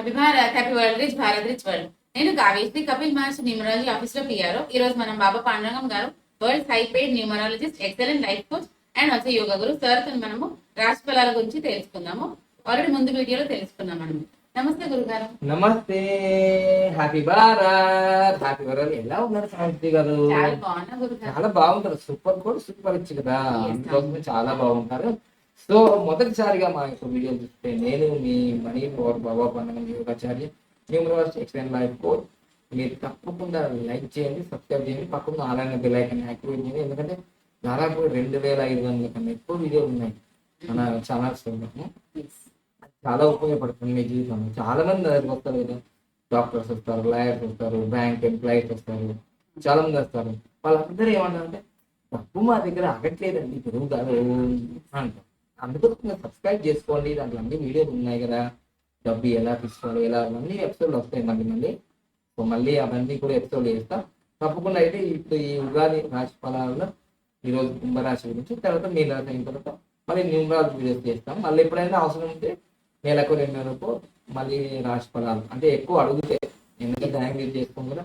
Happy Bharat, happy world, rich Bharat, rich world. నేను కావేశ్రీ కపిల్ మహర్షి numerology office లో PR. ఈ రోజు మనం బాబా పాండురంగం గారు, world high paid numerologist, excellent life coach and also yoga Guru sir తో మనము రాశి ఫలాల గురించి తెలుసుకుందాము. ఆల్రెడీ ముందు వీడియోలో తెలుసుకున్నాం మనం. నమస్తే గురుగారు. నమస్తే, హ్యాపీ భారత్, హ్యాపీ వరల్డ్. ఎలా ఉన్నారు సావిత్రి గారు? చాలా బాగున్నా గురుగారు. చాలా బాగుంటారు. సూపర్ కూడా సూపర్ ఇచ్చి కదా, అందుకోసమే చాలా బాగుంటారు. సో మొదటిసారిగా మా యొక్క వీడియో చూస్తే నేను మీ మనీ పవర్ బాబా పండుగ యోగాచార్య న్యూమరాలజీ ఎక్సలెంట్ లైఫ్ కోచ్. మీరు తప్పకుండా లైక్ చేయండి, సబ్స్క్రైబ్ చేయండి, పక్కన ఆన్లైన్ బెల్ ఐకాన్ యాక్టివేట్ చేయండి. ఎందుకంటే దాదాపు 2500 కన్నా ఎక్కువ వీడియోలు ఉన్నాయి మన ఛానల్స్ లో. చాలా ఉపయోగపడుతుంది మీ జీవితంలో. చాలా మంది దగ్గరికి వస్తారు కదా, డాక్టర్స్ వస్తారు, లాయర్స్ వస్తారు, బ్యాంక్ ఎంప్లాయీస్ వస్తారు, చాలా మంది వస్తారు. వాళ్ళందరూ ఏమంటారంటే డబ్బు మా దగ్గర ఆగట్లేదండి, పెరుగుతారు అంటారు. అందుకోసం సబ్స్క్రైబ్ చేసుకోండి, దాంట్లో అన్ని వీడియోలు ఉన్నాయి కదా, డబ్బు ఎలా తీసుకోవాలి, ఎలా అన్ని ఎపిసోడ్లు వస్తాయి మళ్ళీ. సో మళ్ళీ అవన్నీ కూడా ఎపిసోడ్ చేస్తా తప్పకుండా. అయితే ఇప్పుడు ఈ ఉగాది రాశి ఫలాలలో ఈరోజు కుంభరాశి గురించి, తర్వాత మీ రాశి అయిన తర్వాత మళ్ళీ న్యూమరాలజీ వీడియోస్ చేస్తాం. మళ్ళీ ఎప్పుడైనా అవసరం ఉంటే నెలకు 2 నెలలకు మళ్ళీ రాశి ఫలాలు అంటే ఎక్కువ అడుగుతాయి, ఎందుకంటే హ్యాంగ్ చేసుకోం కదా.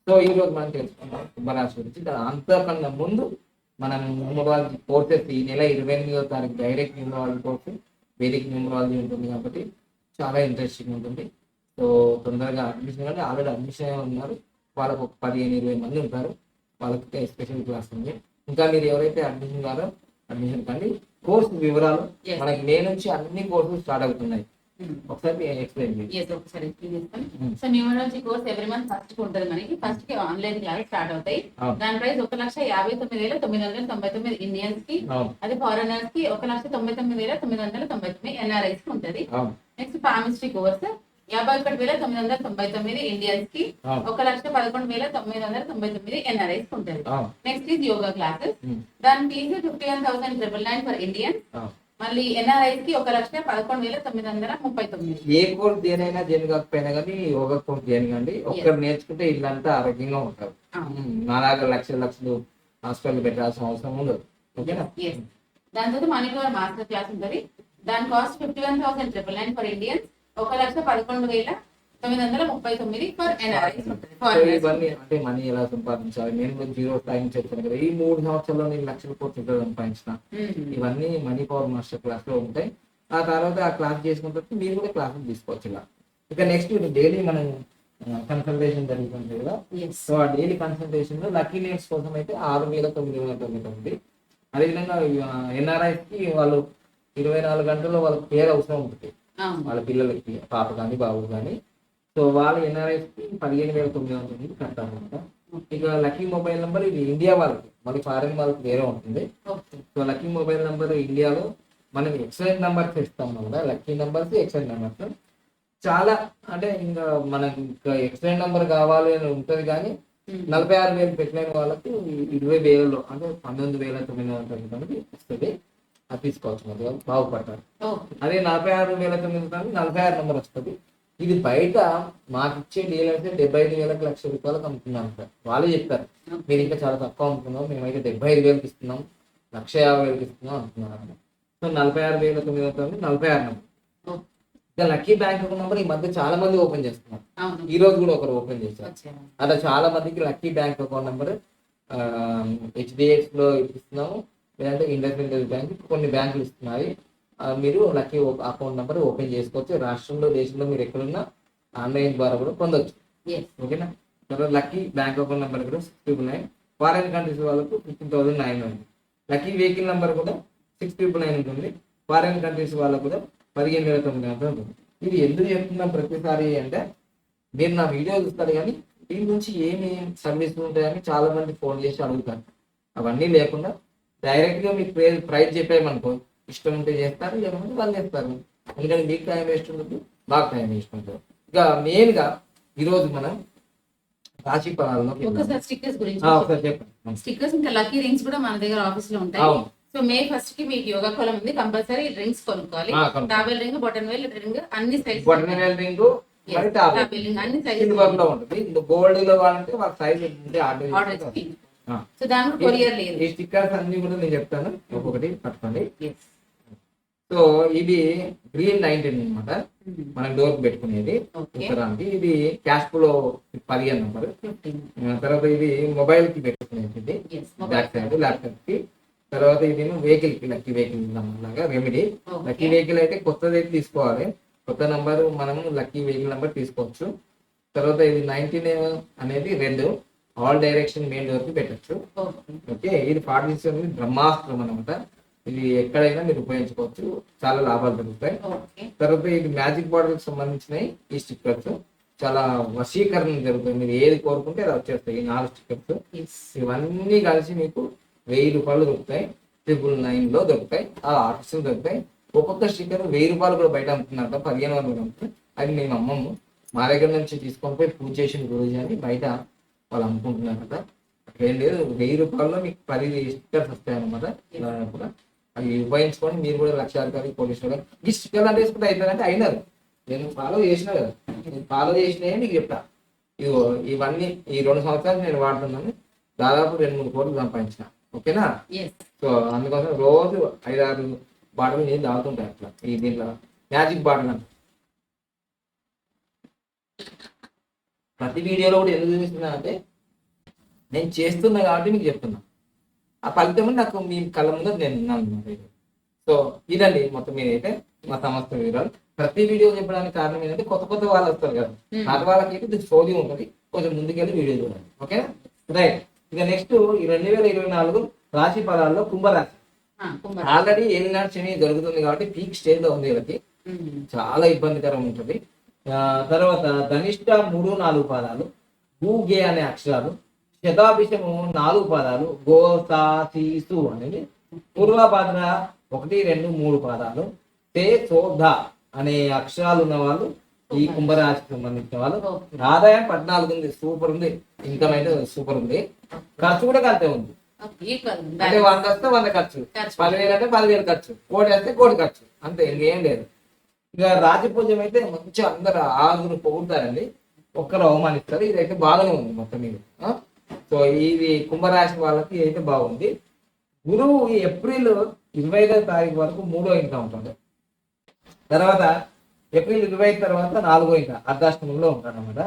సో ఈ రోజు మనం తెలుసుకుంటాం కుంభరాశి గురించి. అంతకన్నా ముందు మనం న్యూమరాలజీ కోర్సెస్ ఈ నెల 28వ తారీఖు డైరెక్ట్ న్యూమరాలజీ కోర్సు, వేదిక న్యూమరాలజీ ఉంటుంది కాబట్టి చాలా ఇంట్రెస్టింగ్ ఉంటుంది. సో తొందరగా అడ్మిషన్ కానీ ఆల్రెడీ అడ్మిషన్ ఉన్నారు, వాళ్ళకు ఒక 15-20 మంది ఉంటారు, వాళ్ళకి స్పెషల్ క్లాస్ ఉంది. ఇంకా మీరు ఎవరైతే అడ్మిషన్ కారో అడ్మిషన్ కండి. కోర్సు వివరాలు మనకి మే నుంచి అన్ని కోర్సులు స్టార్ట్ అవుతున్నాయి. ఒకసారి ఎక్స్ప్లెయిన్ చేయండి. So numerology course every month first కి ఉంటుంది. మనకి ఫస్ట్ కి ఆన్లైన్ క్లాస్ స్టార్ట్ అవుతాయి. దాని ప్రైస్ 1,59,999 ఇండియన్స్ కి, అది ఫారినర్స్ కి 1,99,999 ఎన్ఆర్ఐస్ కి ఉంటది. నెక్స్ట్ పామిస్ట్రీ కోర్స్ 51,999 ఇండియన్స్ కి, 1,11,999 ఎన్ఆర్ఐస్ కి ఉంటది. Next is yoga classes. దాని ఫీజు 51,999 ఫర్ ఇండియన్స్. మళ్ళీ ఎన్ఆర్ఐస్ కి 1,11,999. ఏ కోర్స్ దేనైనా దేని కాకపోయినా కానీ యోగా కోర్స్ దేనికండి ఒక్కరు నేర్చుకుంటే ఇల్లంతా ఆరోగ్యంగా ఉంటారు. నాలాగా లక్షలు హాస్పిటల్ పెట్టాల్సిన అవసరం ఉండదు. ఓకేనా? దాని తర్వాత మనీ పవర్ మాస్టర్ క్లాస్ ఉంటుంది. దాని cost 51,999 for Indians, 1,11,999 for NRIs ఉంటుంది. ఇవన్నీ అంటే మనీ ఎలా సంపాదించాలి, నేను జీరో స్థాయి నుంచి చెప్తాను కదా, ఈ 3 సంవత్సరాల్లో నేను లక్షల కోట్లు సంపాదించిన ఇవన్నీ మనీ పవర్ మాస్టర్ క్లాస్ లో ఉంటాయి. ఆ తర్వాత ఆ క్లాస్ చేసుకున్న తర్వాత మీరు కూడా క్లాసులు తీసుకోవచ్చు ఇలా. ఇక నెక్స్ట్ డైలీ మనం కన్సల్టేషన్ జరుగుతుంది కదా. సో ఆ డైలీ కన్సల్టేషన్ లో లక్కీ నేమ్స్ కోసం అయితే 6,999. అదేవిధంగా ఎన్ఆర్ఐస్ కి వాళ్ళు 24 గంటల్లో వాళ్ళకి పేరు అవసరం ఉంటుంది, వాళ్ళ పిల్లలకి, పాప కానీ బాబు కానీ. సో వాళ్ళ ఎన్ఆర్ఐస్ కి 15,999 కట్టాలన్నమాట. ఇక లక్కీ మొబైల్ నెంబర్ ఇది ఇండియా వాళ్ళకి, మళ్ళీ ఫారెన్ వాళ్ళకి వేరే ఉంటుంది. సో లక్కీ మొబైల్ నెంబర్ ఇండియాలో మనం ఎక్సలెంట్ నెంబర్స్ ఇస్తాం కదా, లక్కీ నెంబర్స్ ఎక్సలెంట్ నెంబర్స్. చాలా అంటే ఇంకా మనకి ఇంకా ఎక్సలెంట్ నెంబర్ కావాలి అని ఉంటుంది, కానీ 46,000 పెట్టలేని వాళ్ళకి 20,000 అంటే 19,999 వస్తుంది. అది తీసుకోవచ్చు, మరి బాగుపడతారు. అదే 46,999 46 నెంబర్ వస్తుంది. ఇది బయట మాకు ఇచ్చే డీలర్స్ 75,000 లక్ష రూపాయలకు అమ్ముతున్నాం సార్. వాళ్ళే చెప్పారు మీరు ఇంకా చాలా తక్కువ అమ్ముతున్నాం, మేమైతే 75,000 ఇస్తున్నాం, 1,50,000 ఇస్తున్నాం అంటున్నారు. So 46,999 46 number. ఇంకా లక్కీ బ్యాంక్ అకౌంట్ నెంబర్ ఈ మధ్య చాలా మంది ఓపెన్ చేస్తున్నారు. ఈ రోజు కూడా ఒకరు ఓపెన్ చేశారు. అలా చాలా మందికి lucky bank account number HDFC లో ఇస్తున్నాము, లేదంటే ఇండస్ఇండ్ బ్యాంక్, కొన్ని బ్యాంకులు ఇస్తున్నాయి. మీరు లక్కీ అకౌంట్ నెంబర్ ఓపెన్ చేసుకోవచ్చు. రాష్ట్రంలో, దేశంలో మీరు ఎక్కడున్నా ఆన్లైన్ ద్వారా కూడా పొందొచ్చు. ఓకేనా? తర్వాత లక్కీ బ్యాంక్ అకౌంట్ నెంబర్ కూడా 699. ఫారెన్ కంట్రీస్ వాళ్ళకు 15,900. లక్కీ వెహికల్ నెంబర్ కూడా 699 ఉంటుంది. ఫారెన్ కంట్రీస్ వాళ్ళకు కూడా 15,900 ఉంటుంది. ఇది ఎందుకు చెప్తున్నాం ప్రతిసారి అంటే, మీరు నా వీడియో చూస్తారు కానీ దీని నుంచి ఏమి సర్వీస్ ఉంటాయని చాలా మంది ఫోన్ చేసి అడుగుతారు. అవన్నీ లేకుండా డైరెక్ట్ గా మీకు ప్రైస్ చెప్పేయమనుకో, ఇష్టం ఉంటే చేస్తారు, లేకపోతే వాళ్ళు చేస్తారు. ఎందుకంటే మీకు టైం వేస్ట్ ఉంటుంది, మాకు టైం వేస్ట్ ఉంటుంది. ఇక మెయిన్ గా ఈరోజు మనం రాశి ఫలాల్లో స్టిక్కర్స్ గురించి చెప్పండి. స్టిక్కర్స్ ఇంకా లక్కీ రింగ్స్ కూడా మన దగ్గర ఆఫీస్ లో ఉంటాయి. సో మే 1st కి మీకు యోగా కోలం ఉంది, కంపల్సరీ రింగ్స్ కొనుక్కోవాలి. టాబెల్ రింగ్, బటన్ వేల్ రింగ్, అన్ని సైజ్ బటన్ వేల్ రింగ్, అన్ని సైజ్ ఉంటుంది. గోల్డ్ లో వాడంటే వాళ్ళ సైజ్ ఆర్డర్. సో దానికి కొరియర్ లేదు. ఈ స్టిక్కర్స్ అన్ని కూడా నేను చెప్తాను, ఒక్కొక్కటి పట్టుకోండి. సో ఇది గ్రీన్ 19 అనమాట, మనం డోర్ పెట్టుకునేది ఉత్తరానికి. ఇది క్యాష్ ఫ్లో 15 నెంబర్. తర్వాత ఇది మొబైల్ కి పెట్టుకునేది, బ్యాక్ సైడ్ ల్యాప్టాప్ కి. తర్వాత ఇది వెహికల్ కి, లక్కీ వెహికల్ లాగా రెమెడీ. లక్కీ వెహికల్ అయితే కొత్తది అయితే తీసుకోవాలి, కొత్త నంబర్ మనము లక్కీ వెహికల్ నెంబర్ తీసుకోవచ్చు. తర్వాత ఇది 19 అనేది red, all direction main door కి పెట్టచ్చు. ఓకే, ఇది 47 బ్రహ్మాస్త్రం అనమాట. ఇది ఎక్కడైనా మీరు ఉపయోగించుకోవచ్చు, చాలా లాభాలు దొరుకుతాయి. తర్వాత ఇది మ్యాజిక్ బాటిల్ కి సంబంధించినవి. ఈ స్టిక్కర్స్ చాలా వశీకరణ జరుగుతుంది, మీరు ఏది కోరుకుంటే అది వచ్చేస్తాయి. ఈ 4 స్టిక్కర్స్ ఇవన్నీ కలిసి మీకు 1000 రూపాయలు దొరుకుతాయి. 999 లో దొరుకుతాయి, ఆ ఆర్టిస్ట్ దొరుకుతాయి. ఒక్కొక్క స్టిక్కర్ 1000 రూపాయలు కూడా బయట అమ్ముతున్నారు, 1500 అమ్ముతాయి. అది మేము అమ్మము, మా దగ్గర నుంచి తీసుకొని పోయి పూజ చేసిన రోజు అని బయట వాళ్ళు అమ్ముకుంటున్నారు కదా. అట్లేం లేదు, 1000 రూపాయల్లో మీకు 10 స్టిక్కర్స్ వస్తాయి అనమాట. కూడా అవి ఉపయోగించుకొని మీరు కూడా లక్షాధికారి, కోటీశ్వర. ఈ స్టిక్కర్లు అంటే వేసుకుంటే అవుతారంటే అయినారు, నేను ఫాలో చేసినా కదా, నేను ఫాలో చేసినా మీకు చెప్తా. ఇదిగో ఇవన్నీ ఈ 2 సంవత్సరాలు నేను వాడుతున్నాను, దాదాపు 2-3 కోట్లు సంపాదించిన. ఓకేనా? సో అందుకోసం రోజు 5-6 బాటిల్ నేను తాగుతుంటాయి అట్లా. ఈ దీంట్లో మ్యాజిక్ బాటిల్ అంటే ప్రతి వీడియోలో కూడా ఎందుకు చూపిస్తున్నా అంటే నేను చేస్తున్నా కాబట్టి మీకు చెప్తున్నా. ఆ ఫలితం నాకు మీ కళ్ళ ముందు నేను ఉన్నాను అనమాట. సో ఇదండి మొత్తం మీద అయితే మా సంస్థ వివరాలు. ప్రతి వీడియో చెప్పడానికి కారణం ఏంటంటే కొత్త కొత్త వాళ్ళు వస్తారు కదా, పాత వాళ్ళకి అయితే సోది ఉంటుంది, కొంచెం ముందుకెళ్ళి వీడియో చూడండి. ఓకేనా? రైట్. ఇక నెక్స్ట్ ఈ 2024 రాశి ఫలాల్లో కుంభరాశి. ఆల్రెడీ ఏలినాడు శని జరుగుతుంది కాబట్టి పీక్ స్టేజ్ లో ఉంది వీళ్ళకి, చాలా ఇబ్బందికరం ఉంటుంది. తర్వాత ధనిష్ట 3-4 పాదాలు, గు గే అనే అక్షరాలు, శతాభిషము 4 పాదాలు, గో సా సి సు అనేది, పూర్వభాద్ర 1-2-3 పాదాలు, తే సో ధ అనే అక్షరాలు ఉన్న వాళ్ళు ఈ కుంభరాశికి సంబంధించిన వాళ్ళు. ఆదాయం 14 ఉంది, సూపర్ ఉంది. ఇన్కమ్ అయితే సూపర్ ఉంది. ఖర్చు కూడా అంతే ఉంది, అంటే 100 వస్తే 100 ఖర్చు, 10,000 అంటే 10,000 ఖర్చు, 1,00,00,000 వస్తే 1,00,00,000 ఖర్చు, అంతే, ఇంకేం లేదు. ఇక రాజపూజ్యం అయితే మంచిగా అందరు ఆరుగురు పొగుడతారండి, ఒక్కరు అవమానిస్తారు. ఇదైతే బాగానే ఉంది మొత్తం మీద. సో ఇది కుంభరాశి వాళ్ళకి అయితే బాగుంది. గురువు ఈ ఏప్రిల్ 25వ తారీఖు వరకు 3వ ఇంట ఉంటుంది, తర్వాత ఏప్రిల్ 25 తర్వాత 4వ ఇంట అర్ధాష్టమంలో ఉంటాడు అనమాట.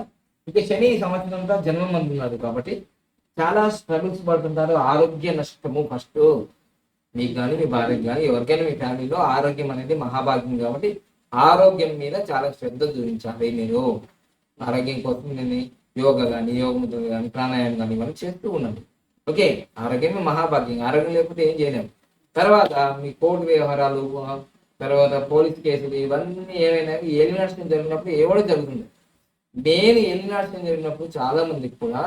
ఇక శని ఈ సంవత్సరం అంతా జన్మం అందున్నాడు కాబట్టి చాలా స్ట్రగుల్స్ పడుతుంటారు. ఆరోగ్య నష్టము ఫస్ట్, మీకు కానీ మీ భార్యకి కానీ ఎవరికైనా మీ ఫ్యామిలీలో ఆరోగ్యం అనేది మహాభాగ్యం కాబట్టి ఆరోగ్యం మీద చాలా శ్రద్ధ చూపించాలి. మీరు ఆరోగ్యం కోసం నేను యోగా కానీ, యోగ ముద్రలు కానీ, ప్రాణాయామం కానీ ఇవన్నీ చేస్తూ ఉండండి. ఓకే, ఆరోగ్యమే మహాభాగ్యం, ఆరోగ్యం లేకపోతే ఏం చేయలేము. తర్వాత మీ కోర్టు వ్యవహారాలు, తర్వాత పోలీస్ కేసులు ఇవన్నీ ఏమైనా ఎలిమినేషన్ జరిగినప్పుడు ఏవో జరుగుతుంది. నేను ఎలిమినేషన్ జరిగినప్పుడు చాలా మందికి కూడా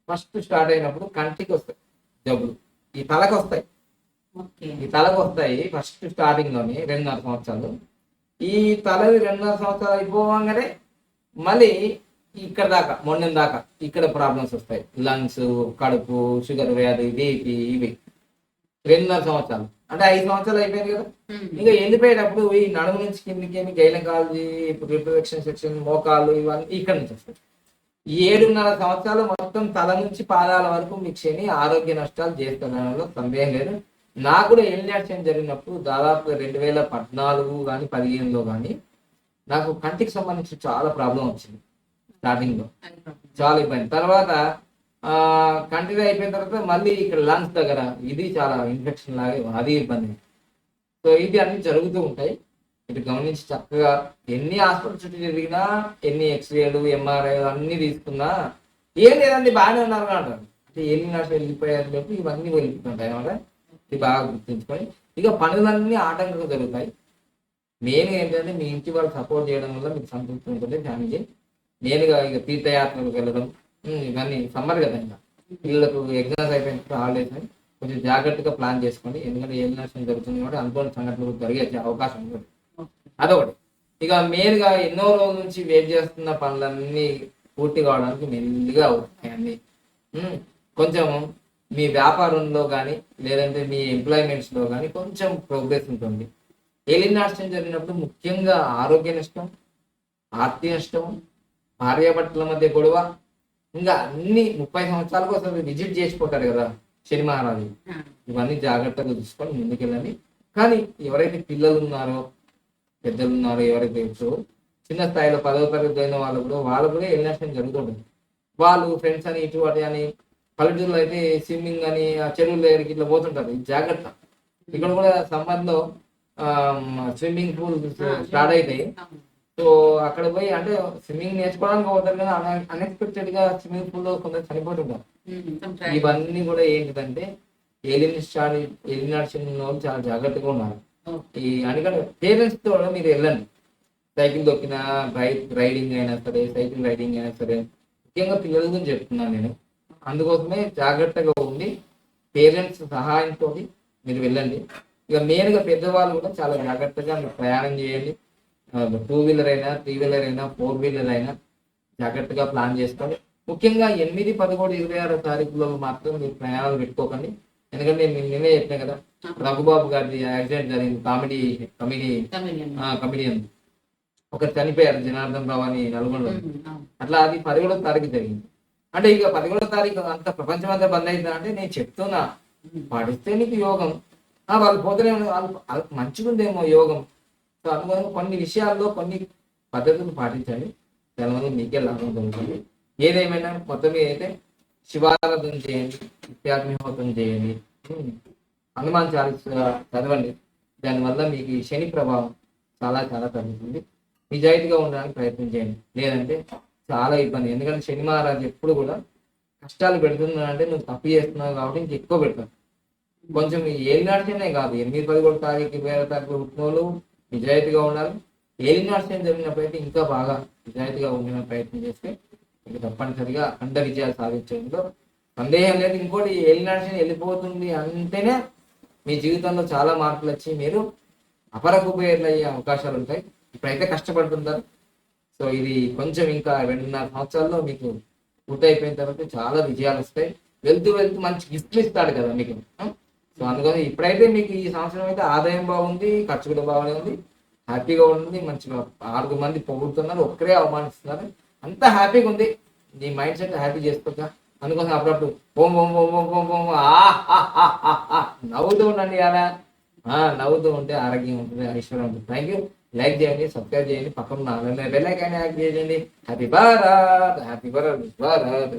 ఫస్ట్ స్టార్ట్ అయినప్పుడు కంటికి వస్తాయి జబ్బులు, ఈ తలకు వస్తాయి. ఈ తలకు వస్తాయి ఫస్ట్ స్టార్టింగ్ లోనే 2.5 సంవత్సరాలు. ఈ తలది 2.5 సంవత్సరాలు అయిపోగానే మళ్ళీ ఇక్కడ దాకా మొండెం దాకా ఇక్కడ ప్రాబ్లమ్స్ వస్తాయి, లంగ్స్, కడుపు, షుగర్ వ్యాధి, బీపీ, ఇవి 2.5 సంవత్సరాలు. అంటే 5 సంవత్సరాలు అయిపోయింది కదా. ఇంకా వెళ్ళిపోయేటప్పుడు ఈ నడుము నుంచి కిందికి గైనకాలజీ, రిప్రొడక్షన్ సెక్షన్, మోకాళ్ళు ఇవన్నీ ఇక్కడ నుంచి వస్తాయి. 7.5 సంవత్సరాలు మొత్తం తల నుంచి పాదాల వరకు మీకు శని ఆరోగ్య నష్టాలు చేస్తున్న సందేహం లేదు. నాకు కూడా ఎలిమినేషన్ జరిగినప్పుడు దాదాపు 2014 కానీ 15లో కానీ నాకు కంటికి సంబంధించి చాలా ప్రాబ్లం వచ్చింది. స్టార్టింగ్ లో చాలా ఇబ్బంది. తర్వాత కంటిన్యూ అయిపోయిన తర్వాత మళ్ళీ ఇక్కడ లంగ్స్ దగ్గర ఇది చాలా ఇన్ఫెక్షన్ లాగా, అది ఇబ్బంది. సో ఇది అన్ని జరుగుతూ ఉంటాయి. ఇటు గమనించి చక్కగా ఎన్ని హాస్పిటల్ చుట్టూ తిరిగినా, ఎన్ని ఎక్స్రేలు, ఎంఆర్ఐ అన్ని తీసుకున్నా ఏం లేదండి బాగానే ఉన్నారు అంటారు. అంటే ఎలిమినేషన్ వెళ్ళిపోయారు, ఇవన్నీ వెళ్ళిపోతుంటాయి అన్నమాట. ఇది బాగా గుర్తుంచుకొని ఇక పనులన్నీ ఆటంకంగా జరుగుతాయి. మెయిన్ ఏంటంటే మీ ఇంటి వాళ్ళు సపోర్ట్ చేయడం వల్ల మీకు సంతృప్తి ఉంటుంది ఫ్యామిలీ. నేనుగా ఇక తీర్థయాత్రలకు వెళ్ళడం, ఇవన్నీ సమ్మర్ కదా, ఇంకా వీళ్ళకు ఎగ్జామ్స్ అయిపోయిన హాలిడేస్ అని కొంచెం జాగ్రత్తగా ప్లాన్ చేసుకోండి. ఎందుకంటే ఎలిమినేషన్ జరుగుతుంది కాబట్టి అనుకోని సంఘటనలు జరిగే అవకాశం ఉంటుంది. అదొకటి. ఇక మెయిన్గా ఎన్నో రోజుల నుంచి వెయిట్ చేస్తున్న పనులన్నీ పూర్తి కావడానికి మెల్లిగా అవుతాయి అన్ని. కొంచెం మీ వ్యాపారంలో కానీ లేదంటే మీ ఎంప్లాయ్మెంట్స్లో కానీ కొంచెం ప్రోగ్రెస్ ఉంటుంది. ఎలిమినేషన్ జరిగినప్పుడు ముఖ్యంగా ఆరోగ్య నష్టం, ఆర్థిక నష్టం, భార్యాభర్తల మధ్య గొడవ, ఇంకా అన్ని 30 సంవత్సరాల కోసం విజిట్ చేసిపోతారు కదా శని మహారాజు. ఇవన్నీ జాగ్రత్తగా చూసుకొని ముందుకెళ్ళండి. కానీ ఎవరైతే పిల్లలు ఉన్నారో పెద్దలు ఉన్నారో ఎవరైతే ఇప్పుడు చిన్న స్థాయిలో 10వ తరగతి అయిన వాళ్ళు కూడా ఎలిమినేషన్ జరుగుతుంటుంది. వాళ్ళు ఫ్రెండ్స్ అని ఇటు అటు అని పల్లెటూరులో అయితే స్విమ్మింగ్ అని ఆ చెరువుల దగ్గరికి ఇట్లా పోతుంటారు. ఇది జాగ్రత్త. ఇక్కడ కూడా సమ్మర్ లో స్విమ్మింగ్ పూల్ స్టార్ట్ అవుతాయి. సో అక్కడ పోయి అంటే స్విమ్మింగ్ నేర్చుకోవడానికి పోతారు కదా, అన్ఎక్స్పెక్టెడ్ గా స్విమ్మింగ్ పూల్ లో కొందరు చనిపోతుంటారు. ఇవన్నీ కూడా ఏంటిదంటే ఎలిమినేషన్ వాళ్ళు చాలా జాగ్రత్తగా ఉన్నారు. అందుకని పేరెంట్స్ తో మీరు వెళ్ళండి. సైకిల్ దొక్కిన రైడింగ్ అయినా సరే, సైకిల్ రైడింగ్ అయినా సరే, ముఖ్యంగా పిల్లల గురించి చెప్తున్నాను నేను. అందుకోసమే జాగ్రత్తగా ఉండి పేరెంట్స్ సహాయంతో మీరు వెళ్ళండి. ఇక మెయిన్గా పెద్దవాళ్ళు కూడా చాలా జాగ్రత్తగా మీరు ప్రయాణం చేయండి. 2 వీలర్ అయినా, 3 వీలర్ అయినా, 4 వీలర్ అయినా జాగ్రత్తగా ప్లాన్ చేసుకోండి. ముఖ్యంగా 8, 11, 26 తారీఖులో మాత్రం మీరు ప్రయాణాలు పెట్టుకోకండి. ఎందుకంటే నేను నిన్నే చెప్పినా కదా, రఘుబాబు గారి యాక్సిడెంట్ జరిగింది. కమిడియన్ ఒకరు చనిపోయారు, జనార్దన్ రావు అని నల్గొండలో. అట్లా అది 11వ తారీఖు జరిగింది. అంటే ఇక 11వ తారీఖు అంత ప్రపంచం అంతా బంద్ అవుతుందా అంటే నేను చెప్తున్నా, పాటిస్తే నీకు యోగం. వాళ్ళు పోతేనే వాళ్ళకి మంచిగుందేమో యోగం. సో అందువల్ల కొన్ని విషయాల్లో కొన్ని పద్ధతులు పాటించండి, దానివల్ల మీకే లాభం జరుగుతుంది. ఏదేమైనా మొత్తం మీద అయితే శివారాధన చేయండి, నిత్యాగ్నిహోత్రం చేయండి, హనుమాన్ చాలీసా చదవండి. దానివల్ల మీకు ఈ శని ప్రభావం చాలా చాలా తగ్గుతుంది. నిజాయితీగా ఉండడానికి ప్రయత్నం చేయండి, లేదంటే చాలా ఇబ్బంది. ఎందుకంటే శని మహారాజు ఎప్పుడు కూడా కష్టాలు పెడుతున్నాడంటే నువ్వు తప్పు చేస్తున్నావు కాబట్టి ఇంక ఎక్కువ పెడతావు. కొంచెం ఏలినాడ్చనే కాదు, 8, 11 తారీఖు 20వ తారీఖు పుట్టిన వాళ్ళు నిజాయితీగా ఉండాలి. ఏలినాడ్చన జరిగినప్పుడైతే ఇంకా బాగా నిజాయితీగా ఉండే ప్రయత్నం చేస్తే మీకు తప్పనిసరిగా అఖండ విజయాలు సాధించడంలో సందేహం లేదు. ఇంకోటి ఏలినాడ్చన వెళ్ళిపోతుంది అంటేనే మీ జీవితంలో చాలా మార్పులు వచ్చి మీరు అపర కుబేర్లు అయ్యే అవకాశాలు ఉంటాయి. ఇప్పుడైతే కష్టపడుతుంటారు. సో ఇది కొంచెం ఇంకా 2.5 సంవత్సరాల్లో మీకు పూర్తయిపోయిన తర్వాత చాలా విజయాలు వస్తాయి. వెళ్తూ మంచి గిఫ్ట్లు ఇస్తాడు కదా మీకు. సో అందుకని ఇప్పుడైతే మీకు ఈ సంవత్సరం అయితే ఆదాయం బాగుంది, ఖర్చు కూడా బాగానే ఉంది, హ్యాపీగా ఉంటుంది. మంచిగా 6 మంది పొగుడుతున్నారు, ఒక్కరే అవమానిస్తున్నారు, అంతా హ్యాపీగా ఉంది. నీ మైండ్ సెట్ హ్యాపీ చేసుకోక. అందుకోసం అప్పుడప్పుడు ఓం ఓం ఓం ఓం ఓం ఓం నవ్వుతూ ఉండండి. అలా నవ్వుతూ ఉంటే ఆరోగ్యం ఉంటుంది, ఐశ్వర్యం ఉంటుంది. Thank you. లైక్ చేయండి, సబ్స్క్రైబ్ చేయండి, పక్కన బెల్ ఐకాన్ యాక్టివేట్ చేయండి. Happy Bharat, happy Bharat, Bharat.